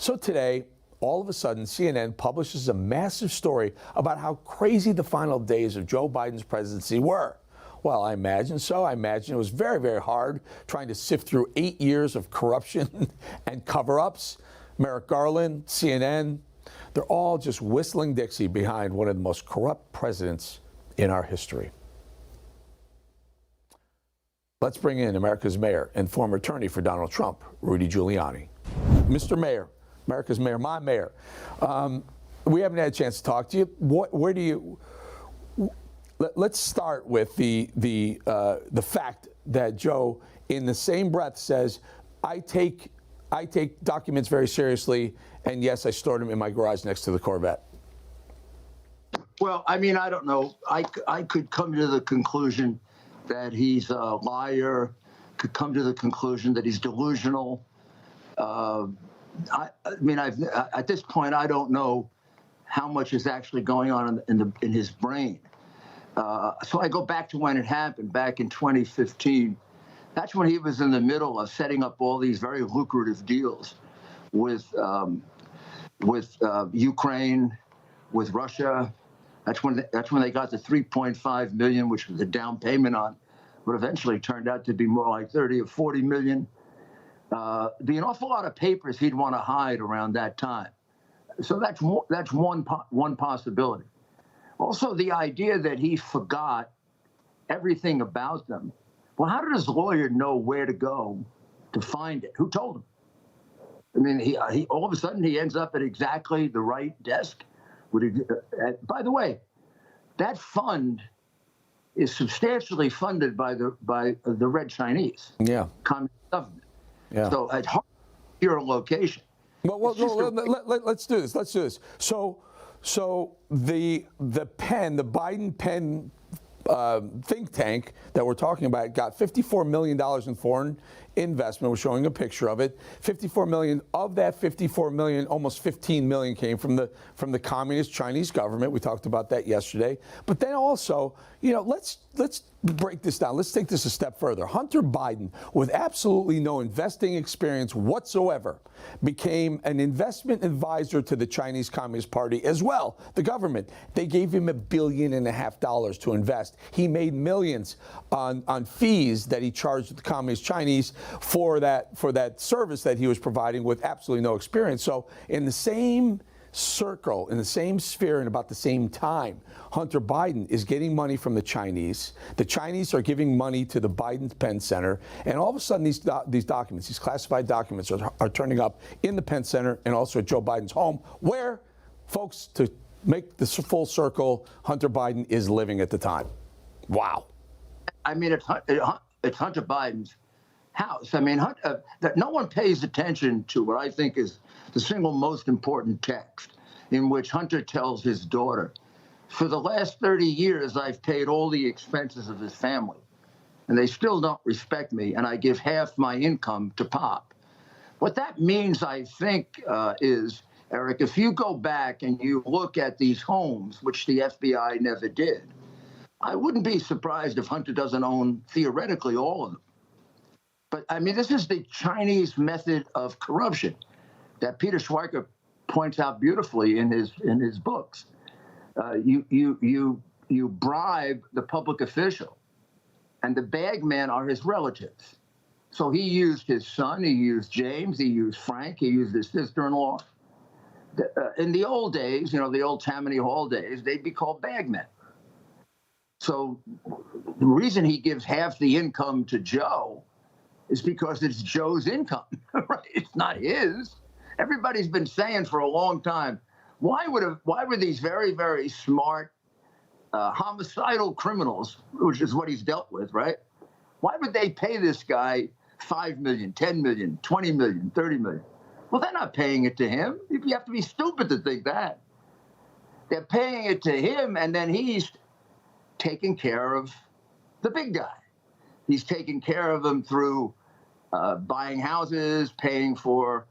So today, all of a sudden, CNN publishes a massive story about how crazy the final days of Joe Biden's presidency were. Well, I imagine so. I imagine it was very, very hard trying to sift through 8 years of corruption and cover-ups. Merrick Garland, CNN, they're all just whistling Dixie behind one of the most corrupt presidents in our history. Let's bring in America's mayor and former attorney for Donald Trump, Rudy Giuliani. Mr. Mayor, America's mayor, my mayor. We haven't had a chance to talk to you. Let's start with the fact that Joe, in the same breath, says, I take documents very seriously, and yes, I stored them in my garage next to the Corvette. Well, I mean, I don't know. I could come to the conclusion that he's a liar, could come to the conclusion that he's delusional. I mean, at this point, I don't know how much is actually going on in his brain. So I go back to when it happened, back in 2015. That's when he was in the middle of setting up all these very lucrative deals with Ukraine, with Russia. That's when they got the $3.5 million, which was the down payment on what eventually turned out to be more like 30 or 40 million. Be an awful lot of papers he'd want to hide around that time. So that's one possibility. Also, the idea that he forgot everything about them. Well, how did his lawyer know where to go to find it? Who told him? I mean, he all of a sudden he ends up at exactly the right desk. By the way, that fund is substantially funded by the Red Chinese. Yeah. Communist government. Yeah. So it's hard to hear a location. Well, let's do this. Let's do this. So the Biden pen think tank that we're talking about got $54 million in foreign investment. We're showing a picture of it. 54 million. Of that 54 million, almost 15 million came from the communist Chinese government. We talked about that yesterday. But then also, let's break this down. Let's take this a step further. Hunter Biden, with absolutely no investing experience whatsoever, became an investment advisor to the Chinese Communist Party as well, the government. They gave him $1.5 billion to invest. He made millions on fees that he charged the Communist Chinese for that service that he was providing with absolutely no experience. So in the same circle, in the same sphere, and about the same time, Hunter Biden is getting money from the Chinese. The Chinese are giving money to the Biden Penn Center, and all of a sudden these documents, these classified documents, are turning up in the Penn Center and also at Joe Biden's home, where, folks, to make this full circle, Hunter Biden is living at the time. Wow. I mean, it's Hunter Biden's house. I mean, that no one pays attention to what I think is the single most important text, in which Hunter tells his daughter, for the last 30 years, I've paid all the expenses of his family, and they still don't respect me, and I give half my income to Pop. What that means, I think, is, Eric, if you go back and you look at these homes, which the FBI never did, I wouldn't be surprised if Hunter doesn't own, theoretically, all of them. But, I mean, this is the Chinese method of corruption that Peter Schweiker points out beautifully in his books. You bribe the public official, and the bag men are his relatives. So he used his son, he used James, he used Frank, he used his sister-in-law. In the old days, the old Tammany Hall days, they'd be called bag men. So the reason he gives half the income to Joe is because it's Joe's income, right? It's not his. Everybody's been saying for a long time, why were these very, very smart homicidal criminals, which is what he's dealt with, right? Why would they pay this guy $5 million, $10 million, $20 million, $30 million? Well, they're not paying it to him. You have to be stupid to think that. They're paying it to him, and then he's taking care of the big guy. He's taking care of them through buying houses, paying for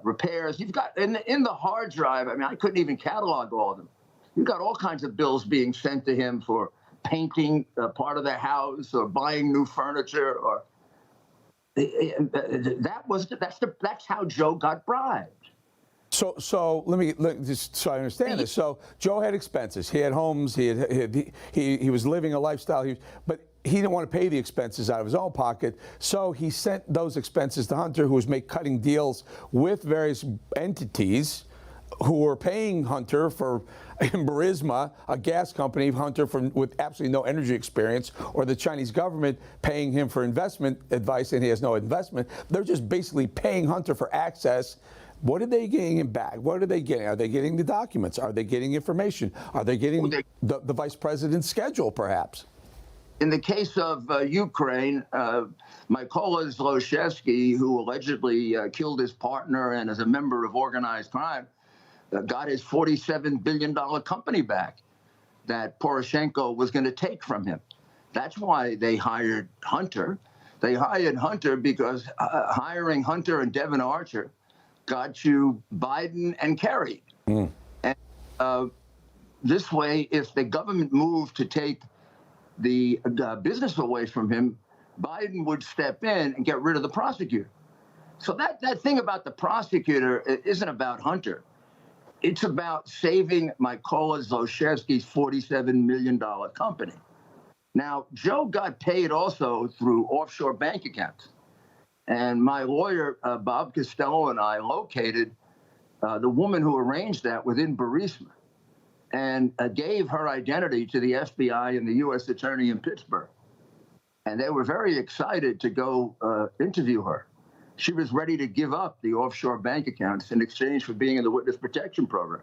repairs. You've got in the hard drive, I mean, I couldn't even catalog all of them. You've got all kinds of bills being sent to him for painting part of the house or buying new furniture, or that's how Joe got bribed. So just so I understand this. So Joe had expenses. He had homes. He was living a lifestyle. But he didn't want to pay the expenses out of his own pocket. So he sent those expenses to Hunter, who was cutting deals with various entities who were paying Hunter for, in Burisma, a gas company, Hunter with absolutely no energy experience, or the Chinese government paying him for investment advice and he has no investment. They're just basically paying Hunter for access. What are they getting him back? What are they getting? Are they getting the documents? Are they getting information? Are they getting the vice president's schedule, perhaps? In the case of Ukraine, Mykola Zlochevsky, who allegedly killed his partner and is a member of organized crime, got his $47 billion company back that Poroshenko was going to take from him. That's why they hired Hunter. They hired Hunter because hiring Hunter and Devin Archer got you Biden and Kerry. And this way, if the government moved to take the business away from him, Biden would step in and get rid of the prosecutor. So that thing about the prosecutor isn't about Hunter. It's about saving Mykola Zlochevsky's $47 million company. Now, Joe got paid also through offshore bank accounts. And my lawyer, Bob Costello, and I located the woman who arranged that within Burisma and gave her identity to the FBI and the U.S. Attorney in Pittsburgh. And they were very excited to go interview her. She was ready to give up the offshore bank accounts in exchange for being in the witness protection program.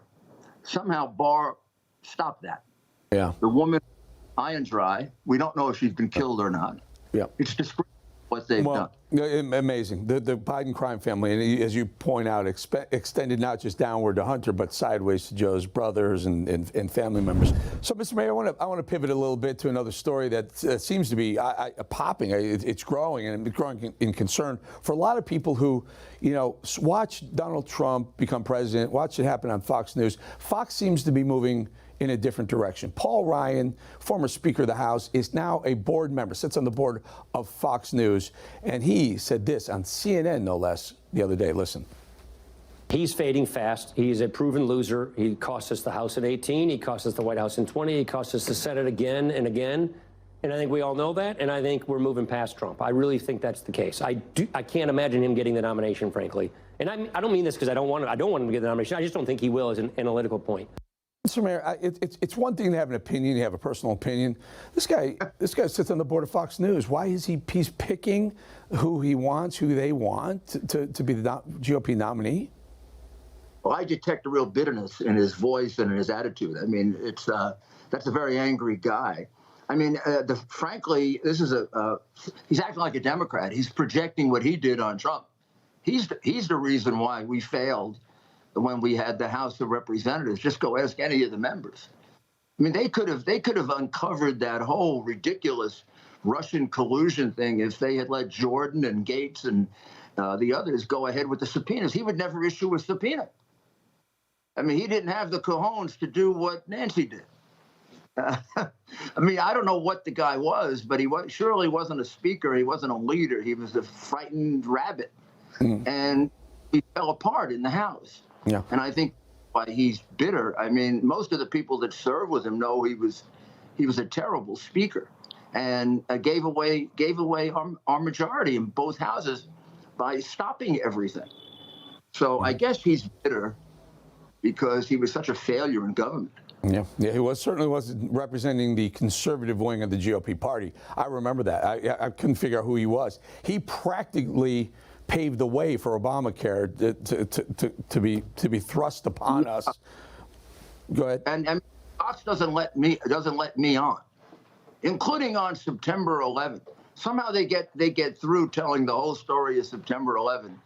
Somehow Barr stopped that. Yeah. The woman, high and dry. We don't know if she's been killed or not. Yeah. It's disgraceful what they've done. Amazing. The Biden crime family, and as you point out, extended not just downward to Hunter, but sideways to Joe's brothers and family members. So, Mr. Mayor, I want to pivot a little bit to another story that seems to be popping. It's growing, and it's growing in concern for a lot of people who, watch Donald Trump become president, watch it happen on Fox News. Fox seems to be moving in a different direction. Paul Ryan, former Speaker of the House, is now a board member, sits on the board of Fox News, and he said this on CNN, no less, the other day. Listen. He's fading fast. He's a proven loser. He cost us the House in 18. He cost us the White House in 20. He cost us the Senate again and again. And I think we all know that, and I think we're moving past Trump. I really think that's the case. I can't imagine him getting the nomination, frankly. And I don't mean this because I don't want him to get the nomination. I just don't think he will as an analytical point. Mr. Mayor, it's one thing to have an opinion, you have a personal opinion. This guy sits on the board of Fox News. Why is he's picking who he wants, who they want to be the GOP nominee? Well, I detect a real bitterness in his voice and in his attitude. I mean, that's a very angry guy. I mean, frankly, this is he's acting like a Democrat. He's projecting what he did on Trump. He's the reason why we failed when we had the House of Representatives. Just go ask any of the members. I mean, they could have uncovered that whole ridiculous Russian collusion thing if they had let Jordan and Gates and the others go ahead with the subpoenas. He would never issue a subpoena. I mean, he didn't have the cojones to do what Nancy did. I mean, I don't know what the guy was, but he surely wasn't a speaker. He wasn't a leader. He was a frightened rabbit. And he fell apart in the House. Yeah. And I think why he's bitter. I mean, most of the people that served with him know he was a terrible speaker, and gave away our majority in both houses by stopping everything. So I guess he's bitter because he was such a failure in government. Yeah, he certainly wasn't representing the conservative wing of the GOP party. I remember that. I couldn't figure out who he was. He practically paved the way for Obamacare to be thrust upon us. Go ahead. And Fox doesn't let me on, including on September 11th. Somehow they get through telling the whole story of September 11th,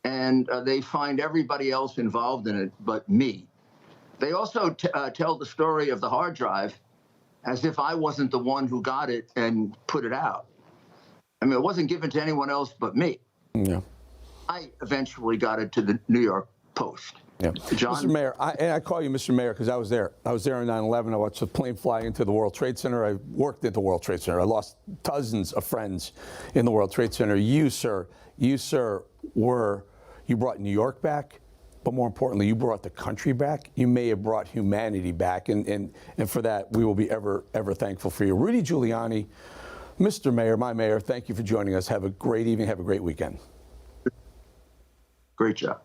and they find everybody else involved in it but me. They also tell the story of the hard drive as if I wasn't the one who got it and put it out. I mean, it wasn't given to anyone else but me. Yeah. I eventually got it to the New York Post. Yeah. John? Mr. Mayor, I call you Mr. Mayor because I was there. I was there on 9/11. I watched the plane fly into the World Trade Center. I worked at the World Trade Center. I lost dozens of friends in the World Trade Center. You brought New York back. but more importantly, you brought the country back. You may have brought humanity back, and for that, we will be ever thankful for you. Rudy Giuliani, Mr. Mayor, my mayor, thank you for joining us. Have a great evening. Have a great weekend. Great job.